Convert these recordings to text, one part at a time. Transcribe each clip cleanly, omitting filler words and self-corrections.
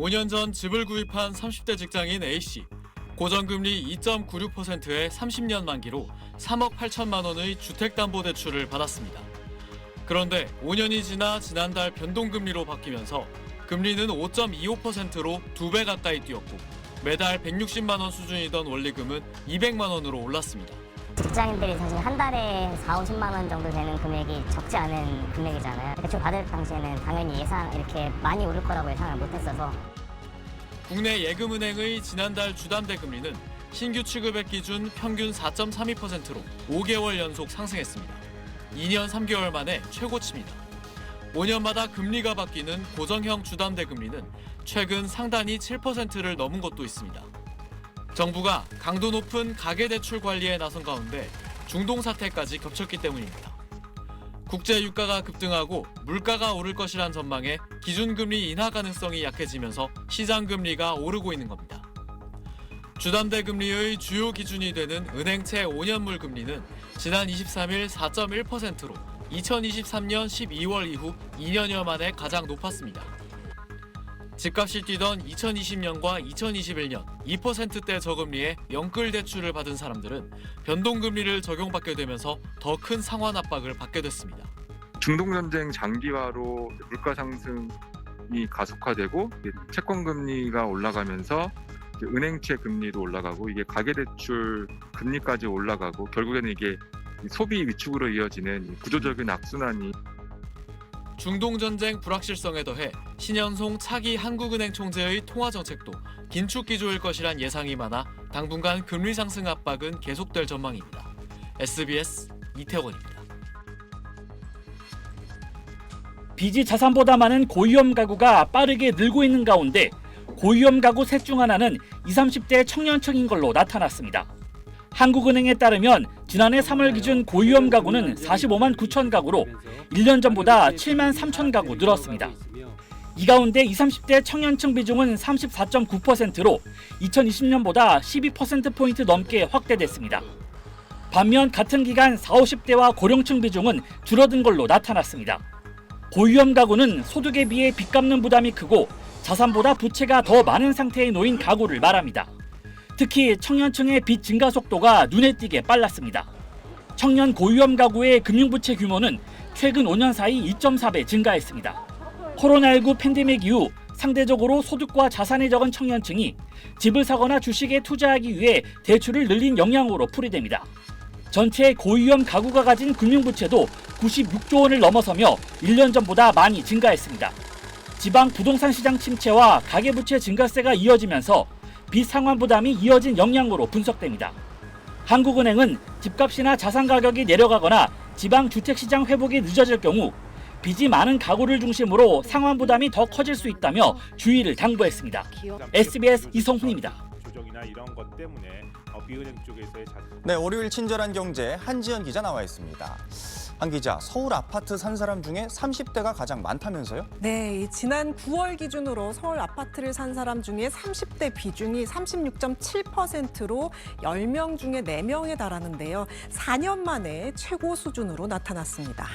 5년 전 집을 구입한 30대 직장인 A씨. 고정금리 2.96%의 30년 만기로 3억 8천만 원의 주택담보대출을 받았습니다. 그런데 5년이 지나 지난달 변동금리로 바뀌면서 금리는 5.25%로 2배 가까이 뛰었고 매달 160만 원 수준이던 원리금은 200만 원으로 올랐습니다. 직장인들이 사실 한 달에 4, 50만 원 정도 되는 금액이 적지 않은 금액이잖아요. 대출 받을 당시에는 당연히 이렇게 많이 오를 거라고 예상을 못했어서. 국내 예금은행의 지난달 주담대 금리는 신규 취급액 기준 평균 4.32%로 5개월 연속 상승했습니다. 2년 3개월 만에 최고치입니다. 5년마다 금리가 바뀌는 고정형 주담대 금리는 최근 상단이 7%를 넘은 곳도 있습니다. 정부가 강도 높은 가계대출 관리에 나선 가운데 중동 사태까지 겹쳤기 때문입니다. 국제 유가가 급등하고 물가가 오를 것이란 전망에 기준금리 인하 가능성이 약해지면서 시장금리가 오르고 있는 겁니다. 주담대 금리의 주요 기준이 되는 은행채 5년물 금리는 지난 23일 4.1%로 2023년 12월 이후 2년여 만에 가장 높았습니다. 집값이 뛰던 2020년과 2021년 2%대 저금리에 영끌 대출을 받은 사람들은 변동금리를 적용받게 되면서 더 큰 상환 압박을 받게 됐습니다. 중동전쟁 장기화로 물가 상승이 가속화되고 채권금리가 올라가면서 은행채 금리도 올라가고 이게 가계대출 금리까지 올라가고 결국에는 이게 소비 위축으로 이어지는 구조적인 악순환이 중동전쟁 불확실성에 더해 신현송 차기 한국은행 총재의 통화정책도 긴축 기조일 것이란 예상이 많아 당분간 금리 상승 압박은 계속될 전망입니다. SBS 이태원입니다. 빚이 자산보다 많은 고위험 가구가 빠르게 늘고 있는 가운데 고위험 가구 셋 중 하나는 20, 30대 청년층인 걸로 나타났습니다. 한국은행에 따르면 지난해 3월 기준 고위험 가구는 45만 9천 가구로 1년 전보다 7만 3천 가구 늘었습니다. 이 가운데 20, 30대 청년층 비중은 34.9%로 2020년보다 12%포인트 넘게 확대됐습니다. 반면 같은 기간 40, 50대와 고령층 비중은 줄어든 걸로 나타났습니다. 고위험 가구는 소득에 비해 빚 갚는 부담이 크고 자산보다 부채가 더 많은 상태에 놓인 가구를 말합니다. 특히 청년층의 빚 증가 속도가 눈에 띄게 빨랐습니다. 청년 고위험 가구의 금융부채 규모는 최근 5년 사이 2.4배 증가했습니다. 코로나19 팬데믹 이후 상대적으로 소득과 자산이 적은 청년층이 집을 사거나 주식에 투자하기 위해 대출을 늘린 영향으로 풀이됩니다. 전체 고위험 가구가 가진 금융부채도 96조 원을 넘어서며 1년 전보다 많이 증가했습니다. 지방 부동산 시장 침체와 가계부채 증가세가 이어지면서 빚 상환 부담이 이어진 영향으로 분석됩니다. 한국은행은 집값이나 자산 가격이 내려가거나 지방 주택시장 회복이 늦어질 경우 빚이 많은 가구를 중심으로 상환 부담이 더 커질 수 있다며 주의를 당부했습니다. SBS 이성훈입니다. 조정이나 이런 것 때문에 비은행 쪽에서의 네, 월요일 친절한 경제 한지연 기자 나와 있습니다. 한 기자, 서울 아파트 산 사람 중에 30대가 가장 많다면서요? 네, 지난 9월 기준으로 서울 아파트를 산 사람 중에 30대 비중이 36.7%로 10명 중에 4명에 달하는데요. 4년 만에 최고 수준으로 나타났습니다.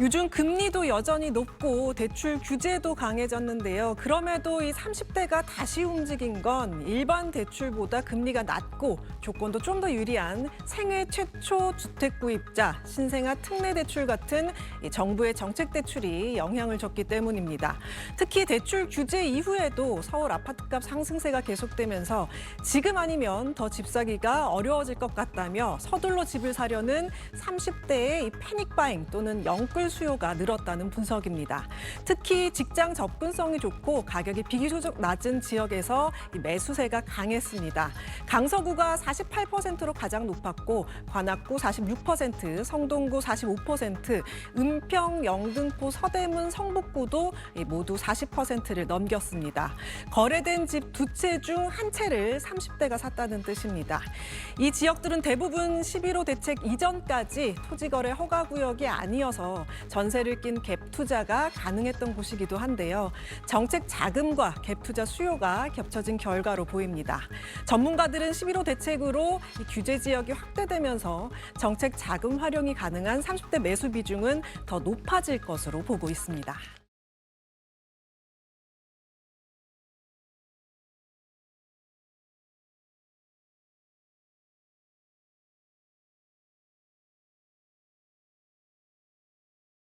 요즘 금리도 여전히 높고 대출 규제도 강해졌는데요. 그럼에도 이 30대가 다시 움직인 건 일반 대출보다 금리가 낮고 조건도 좀 더 유리한 생애 최초 주택 구입자, 신생아 특례 대출 같은 정부의 정책 대출이 영향을 줬기 때문입니다. 특히 대출 규제 이후에도 서울 아파트값 상승세가 계속되면서 지금 아니면 더 집 사기가 어려워질 것 같다며 서둘러 집을 사려는 30대의 패닉바잉 또는 영끌 수요가 늘었다는 분석입니다. 특히 직장 접근성이 좋고 가격이 비교적 낮은 지역에서 매수세가 강했습니다. 강서구가 48%로 가장 높았고 관악구 46%, 성동구 45%, 은평, 영등포, 서대문, 성북구도 모두 40%를 넘겼습니다. 거래된 집 2채 중 1채를 30대가 샀다는 뜻입니다. 이 지역들은 대부분 11호 대책 이전까지 토지거래 허가구역이 아니어서 전세를 낀 갭 투자가 가능했던 곳이기도 한데요. 정책 자금과 갭 투자 수요가 겹쳐진 결과로 보입니다. 전문가들은 11호 대책으로 이 규제 지역이 확대되면서 정책 자금 활용이 가능한 30대 매수 비중은 더 높아질 것으로 보고 있습니다.